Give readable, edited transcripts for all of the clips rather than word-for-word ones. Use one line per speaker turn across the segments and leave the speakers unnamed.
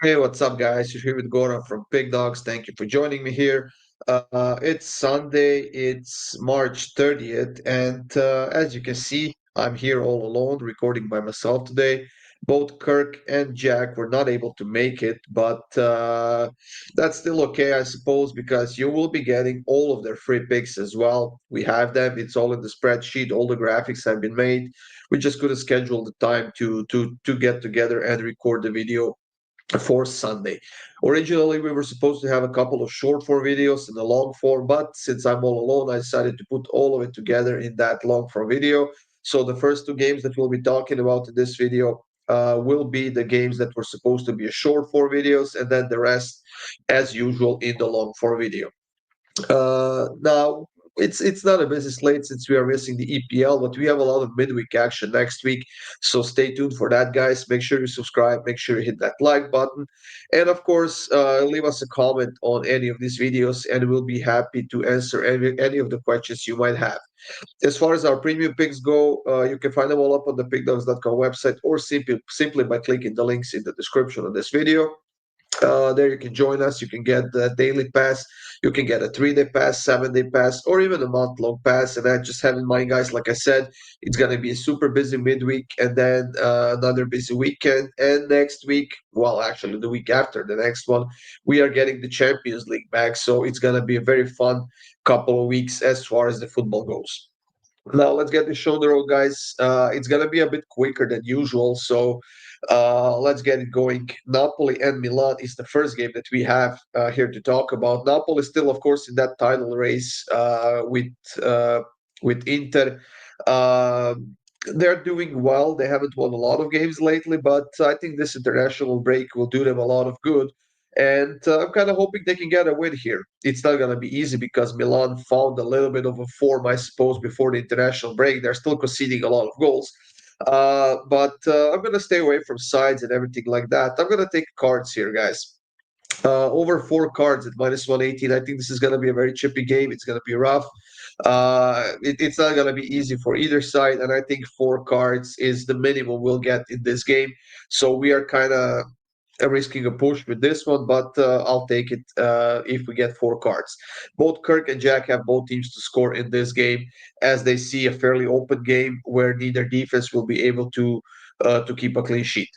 Hey, what's up, guys? You're here with Gora from PickDawgz. Thank you for joining me here. It's Sunday, it's March 30th, and as you can see, I'm here all alone recording by myself today. Both Kirk and Jack were not able to make it, but that's still okay, I suppose, because you will be getting all of their free picks as well. We have them, it's all in the spreadsheet, all the graphics have been made. We just couldn't schedule the time to get together and record the video for Sunday. Originally, we were supposed to have a couple of short form videos and a long form, but since I'm all alone, I decided to put all of it together in that long form video. So the first two games that we'll be talking about in this video will be the games that were supposed to be a short form videos, and then the rest, as usual, in the long form video. Now it's not a busy slate since we are missing the EPL, but we have a lot of midweek action next week. So stay tuned for that, guys. Make sure you subscribe. Make sure you hit that like button, and of course, leave us a comment on any of these videos, and we'll be happy to answer any of the questions you might have. As far as our premium picks go, you can find them all up on the pickdawgz.com website, or simply by clicking the links in the description of this video. There you can join us. You can get the daily pass. You can get a 3-day pass, 7-day pass, or even a month-long pass. And I just have in mind, guys, like I said, it's going to be a super busy midweek and then another busy weekend. And next week, well, actually, the week after the next one, we are getting the Champions League back. So it's going to be a very fun couple of weeks as far as the football goes. Now let's get this show on the road, guys. It's gonna be a bit quicker than usual, so let's get it going. Napoli and Milan is the first game that we have here to talk about. Napoli is still, of course, in that title race uh, with Inter. They're doing well. They haven't won a lot of games lately, but I think this international break will do them a lot of good. And I'm kind of hoping they can get a win here. It's not going to be easy because Milan found a little bit of a form, I suppose, before the international break. They're still conceding a lot of goals. But I'm going to stay away from sides and everything like that. I'm going to take cards here, guys. Over four cards at minus 118. I think this is going to be a very chippy game. It's going to be rough. It's not going to be easy for either side. And I think four cards is the minimum we'll get in this game. So we are kind of risking a push with this one, but I'll take it if we get four cards. Both Kirk and Jack have both teams to score in this game, as they see a fairly open game where neither defense will be able to keep a clean sheet.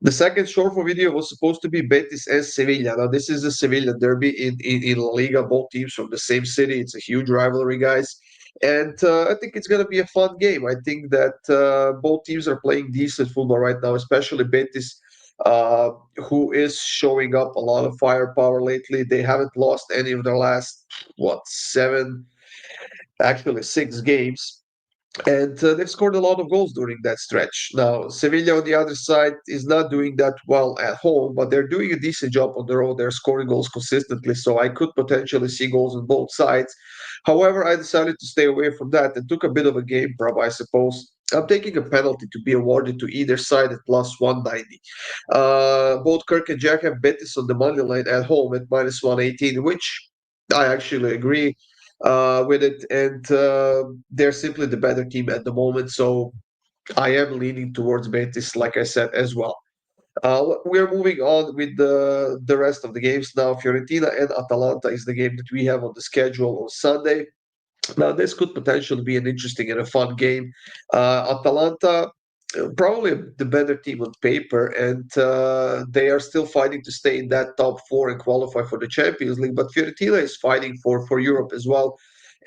The second short for video was supposed to be Betis and Sevilla. Now, this is a Sevilla derby in La Liga, both teams from the same city. It's a huge rivalry, guys. And I think it's going to be a fun game. I think that both teams are playing decent football right now, especially Betis, who is showing up a lot of firepower lately. They haven't lost any of their last, what, seven, actually six games. And they've scored a lot of goals during that stretch. Now, Sevilla on the other side is not doing that well at home, but they're doing a decent job on the road. They're scoring goals consistently, so I could potentially see goals on both sides. However, I decided to stay away from that and took a bit of a game prop, I suppose. I'm taking a penalty to be awarded to either side at plus 190. Both Kirk and Jack have Betis on the money line at home at minus 118, which I actually agree with it, and they're simply the better team at the moment. So I am leaning towards Betis, like I said as well. We're moving on with the rest of the games now. Fiorentina and Atalanta is the game that we have on the schedule on Sunday. Now, this could potentially be an interesting and a fun game. Atalanta, probably the better team on paper, and they are still fighting to stay in that top four and qualify for the Champions League. But Fiorentina is fighting for Europe as well,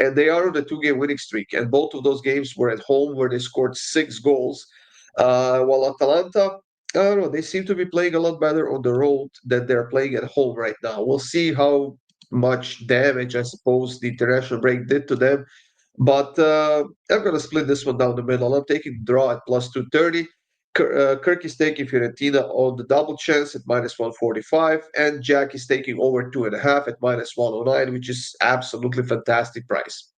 and they are on a two-game winning streak. And both of those games were at home, where they scored six goals. While Atalanta, I don't know, they seem to be playing a lot better on the road than they're playing at home right now. We'll see how much damage, I suppose, the international break did to them. But I'm going to split this one down the middle. I'm taking draw at plus 230. Kirk is taking Fiorentina on the double chance at minus 145. And Jack is taking over 2.5 at minus 109, which is absolutely fantastic price.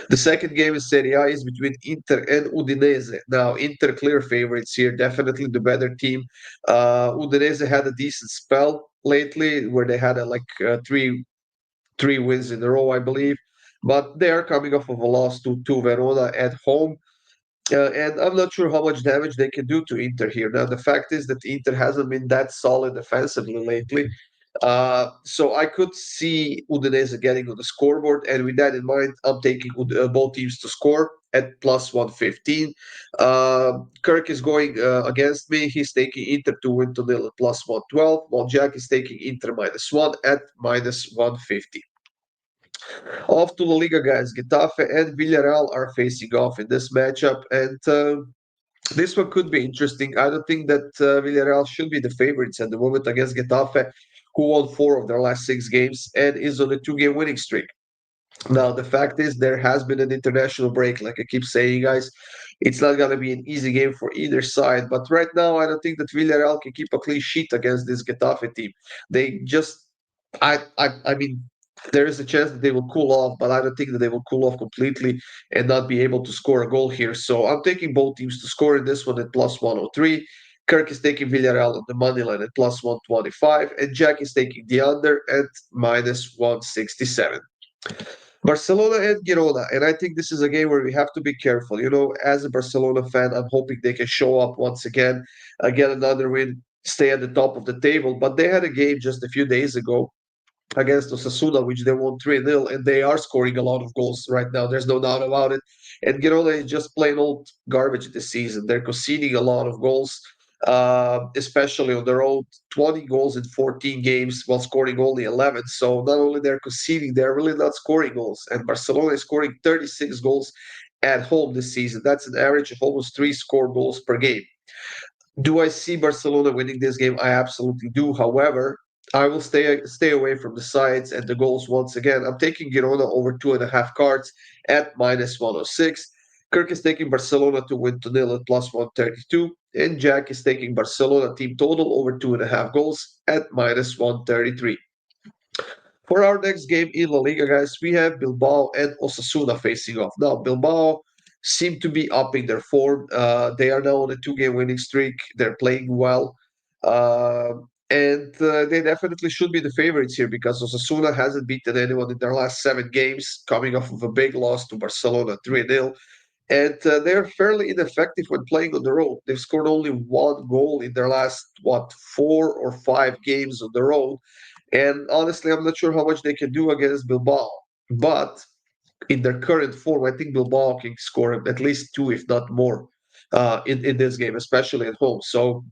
The second game in Serie A is between Inter and Udinese. Now, Inter clear favorites here, definitely the better team. Udinese had a decent spell lately where they had three wins in a row, I believe. But they are coming off of a loss to Verona at home. And I'm not sure how much damage they can do to Inter here. Now, the fact is that Inter hasn't been that solid defensively lately. So I could see Udinese getting on the scoreboard, and with that in mind, I'm taking both teams to score at plus 115. Kirk is going against me. He's taking Inter to win to nil at plus 112, while Jack is taking Inter -1 at minus 150. Off to La Liga, guys. Getafe and Villarreal are facing off in this matchup, and this one could be interesting. I don't think that Villarreal should be the favorites at the moment against Getafe, who won 4 of their last 6 games and is on a 2-game winning streak. Now, the fact is, there has been an international break. Like I keep saying, guys, it's not going to be an easy game for either side. But right now, I don't think that Villarreal can keep a clean sheet against this Getafe team. They just, I mean, there is a chance that they will cool off, but I don't think that they will cool off completely and not be able to score a goal here. So I'm taking both teams to score in this one at plus 103. Kirk is taking Villarreal on the money line at plus 125, and Jack is taking the under at minus 167. Barcelona and Girona, and I think this is a game where we have to be careful. As a Barcelona fan, I'm hoping they can show up once again, get another win, stay at the top of the table. But they had a game just a few days ago against Osasuna, which they won 3-0, and they are scoring a lot of goals right now. There's no doubt about it. And Girona is just plain old garbage this season. They're conceding a lot of goals, especially on the road. 20 goals in 14 games while scoring only 11. So not only they're conceding, they're really not scoring goals. And Barcelona is scoring 36 goals at home this season. That's an average of almost 3 scored goals per game. Do I see Barcelona winning this game? I absolutely do. However, I will stay away from the sides and the goals once again. I'm taking Girona over 2.5 cards at minus 106. Kirk is taking Barcelona to win to nil at plus 132. And Jack is taking Barcelona team total over 2.5 goals at minus 133. For our next game in La Liga, guys, we have Bilbao and Osasuna facing off. Now, Bilbao seem to be upping their form. They are now on a 2-game winning streak. They're playing well. And they definitely should be the favorites here because Osasuna hasn't beaten anyone in their last 7 games, coming off of a big loss to Barcelona 3-0. And they're fairly ineffective when playing on the road. They've scored only 1 goal in their last, 4 or 5 games on the road. And honestly, I'm not sure how much they can do against Bilbao. But in their current form, I think Bilbao can score at least 2, if not more, in this game, especially at home. So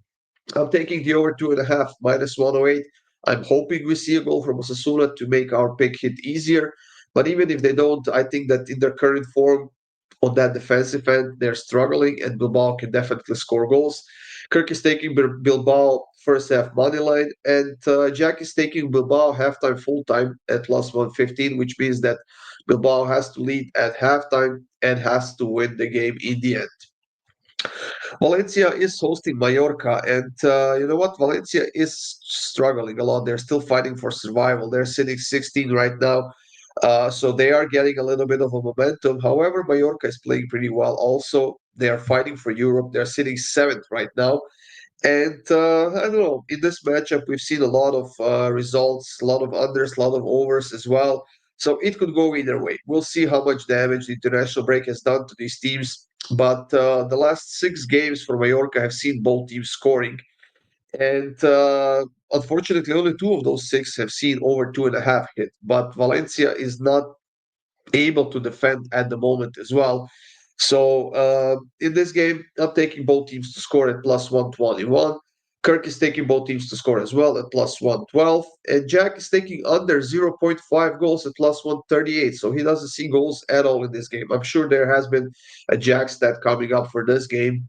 I'm taking the over 2.5 minus 108. I'm hoping we see a goal from Osasuna to make our pick hit easier. But even if they don't, I think that in their current form on that defensive end, they're struggling, and Bilbao can definitely score goals. Kirk is taking Bilbao first half money line, and Jack is taking Bilbao halftime full time at plus 115, which means that Bilbao has to lead at halftime and has to win the game in the end. Valencia is hosting Mallorca, and you know what? Valencia is struggling a lot. They're still fighting for survival. They're sitting 16 right now, so they are getting a little bit of a momentum. However, Mallorca is playing pretty well. Also, they are fighting for Europe. They're sitting seventh right now. And I don't know, in this matchup, we've seen a lot of results, a lot of unders, a lot of overs as well. So it could go either way. We'll see how much damage the international break has done to these teams. But the last 6 games for Mallorca have seen both teams scoring. And unfortunately, only 2 of those 6 have seen over 2.5 hit. But Valencia is not able to defend at the moment as well. So in this game, I'm taking both teams to score at plus 121. Kirk is taking both teams to score as well at plus 112. And Jack is taking under 0.5 goals at plus 138. So he doesn't see goals at all in this game. I'm sure there has been a Jack stat coming up for this game.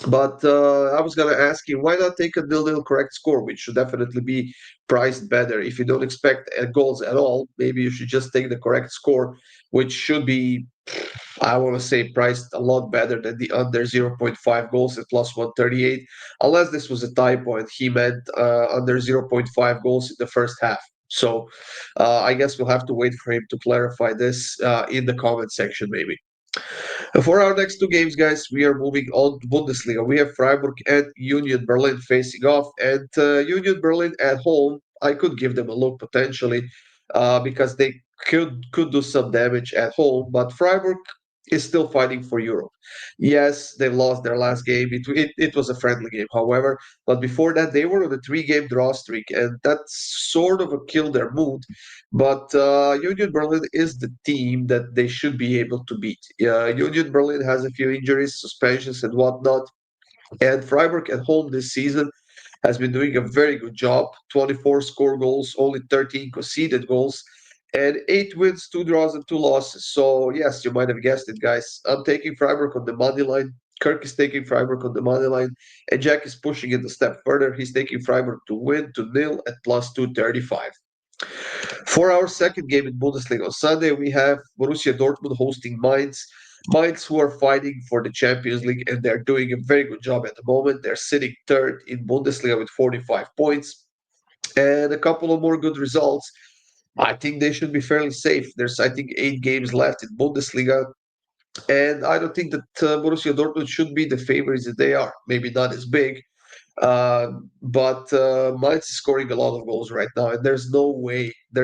But I was going to ask you, why not take a nil-nil correct score, which should definitely be priced better. If you don't expect goals at all, maybe you should just take the correct score, which should be, I want to say, priced a lot better than the under 0.5 goals at plus 138, unless this was a typo and he meant under zero point 0.5 goals in the first half. So I guess we'll have to wait for him to clarify this in the comment section, maybe. For our next 2 games, guys, we are moving on to Bundesliga. We have Freiburg and Union Berlin facing off, and Union Berlin at home. I could give them a look potentially because they could do some damage at home. But Freiburg, is still fighting for Europe. Yes, they lost their last game. It was a friendly game, however, but before that, they were on a three-game draw streak, and that sort of killed their mood. But Union Berlin is the team that they should be able to beat. Union Berlin has a few injuries, suspensions, and whatnot. And Freiburg at home this season has been doing a very good job. 24 score goals, only 13 conceded goals, and 8 wins, 2 draws, and 2 losses. So, yes, you might have guessed it, guys. I'm taking Freiburg on the money line. Kirk is taking Freiburg on the money line, and Jack is pushing it a step further. He's taking Freiburg to win to nil at plus 235. For our second game in Bundesliga on Sunday, we have Borussia Dortmund hosting Mainz. Mainz, who are fighting for the Champions League, and they're doing a very good job at the moment. They're sitting third in Bundesliga with 45 points and a couple of more good results. I think they should be fairly safe. There's, I think, 8 games left in Bundesliga, and I don't think that Borussia Dortmund should be the favorites that they are. Maybe not as big, but Mainz is scoring a lot of goals right now, and there's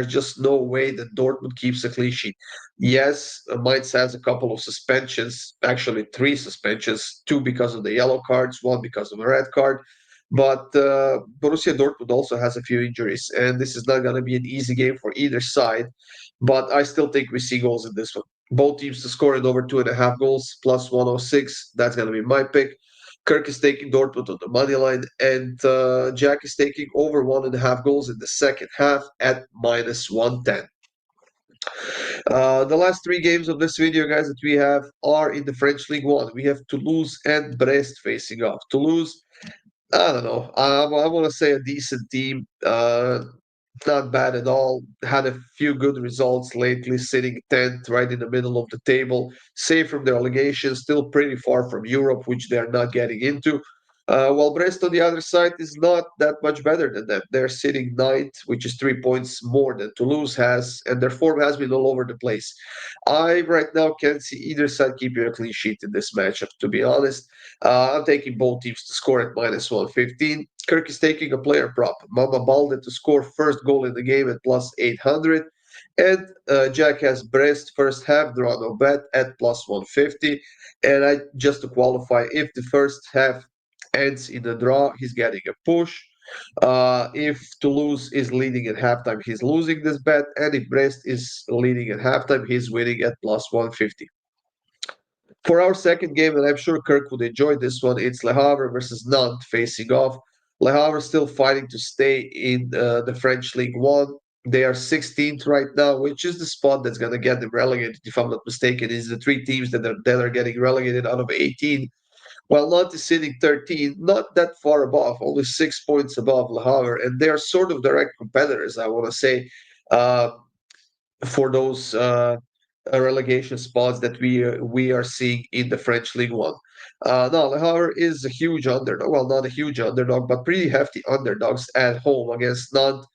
just no way that Dortmund keeps a clean sheet. Yes, Mainz has a couple of suspensions, actually 3 suspensions, 2 because of the yellow cards, 1 because of a red card. But Borussia Dortmund also has a few injuries, and this is not going to be an easy game for either side. But I still think we see goals in this one. Both teams to score in over 2.5 goals, plus 106. That's going to be my pick. Kirk is taking Dortmund on the money line, and Jack is taking over 1.5 goals in the second half at minus 110. The last 3 games of this video, guys, that we have are in the French League One. We have Toulouse and Brest facing off. Toulouse, I don't know. I want to say a decent team. Not bad at all. Had a few good results lately, sitting 10th right in the middle of the table. Safe from their allegations, still pretty far from Europe, which they're not getting into. While Brest on the other side is not that much better than them. They're sitting ninth, which is 3 points more than Toulouse has, and their form has been all over the place. I right now can't see either side keeping a clean sheet in this matchup, to be honest. I'm taking both teams to score at minus 115. Kirk is taking a player prop, Mama Balde to score first goal in the game at plus 800. And Jack has Brest first half draw no bet at plus 150. And I just to qualify, if the first half ends in a draw, he's getting a push. If Toulouse is leading at halftime, he's losing this bet. And if Brest is leading at halftime, he's winning at plus 150. For our second game, and I'm sure Kirk would enjoy this one, it's Le Havre versus Nantes facing off. Le Havre still fighting to stay in the French League One. They are 16th right now, which is the spot that's going to get them relegated, if I'm not mistaken. Is the 3 teams that are getting relegated out of 18. While Nantes is sitting 13, not that far above, only 6 points above Le Havre, and they are sort of direct competitors, I want to say. Uh, for those relegation spots that we are seeing in the French League One. Now, Le Havre is a huge underdog. Well, not a huge underdog, but pretty hefty underdogs at home against Nantes,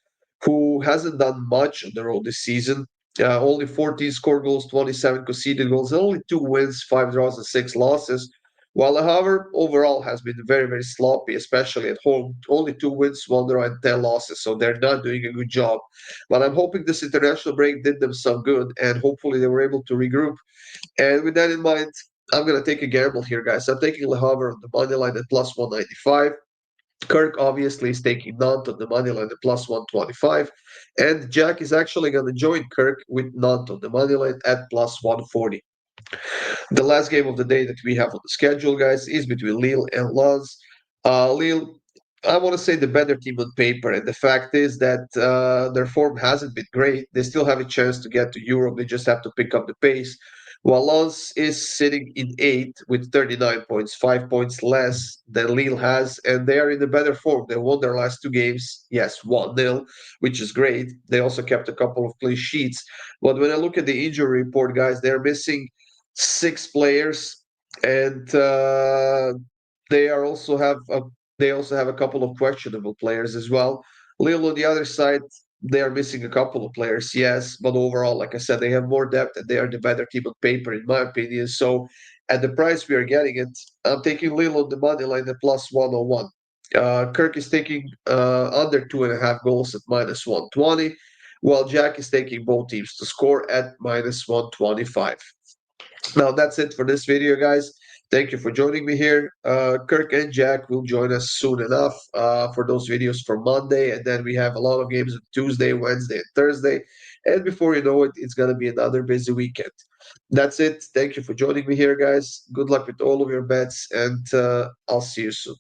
who hasn't done much on the road this season. Only 14 score goals, 27 conceded goals, only 2 wins, 5 draws, and 6 losses. While Le Havre overall has been very, very sloppy, especially at home. Only 2 wins, 1 draw, and 10 losses. So they're not doing a good job. But I'm hoping this international break did them some good, and hopefully they were able to regroup. And with that in mind, I'm going to take a gamble here, guys. I'm taking Le Havre on the money line at plus 195. Kirk obviously is taking Nantes on the money line at plus 125. And Jack is actually going to join Kirk with Nantes on the money line at plus 140. The last game of the day that we have on the schedule, guys, is between Lille and Lens. Lille, I want to say the better team on paper, and the fact is that their form hasn't been great. They still have a chance to get to Europe. They just have to pick up the pace. While Lens is sitting in 8th with 39 points, 5 points less than Lille has, and they are in a better form. They won their last 2 games, yes, 1-0, which is great. They also kept a couple of clean sheets. But when I look at the injury report, guys, they're missing 6 players, and they are also have a, they also have a couple of questionable players as well. Lille on the other side, they are missing a couple of players, yes, but overall, like I said, they have more depth and they are the better team on paper, in my opinion. So, at the price we are getting it, I'm taking Lille on the money line at plus 101. Kirk is taking under 2.5 goals at minus 120, while Jack is taking both teams to score at minus 125. Now that's it for this video, guys. Thank you for joining me here. Kirk and Jack will join us soon enough for those videos for Monday, and then we have a lot of games on Tuesday, Wednesday, and Thursday. And before you know it, it's gonna be another busy weekend. That's it. Thank you for joining me here, guys. Good luck with all of your bets, and I'll see you soon.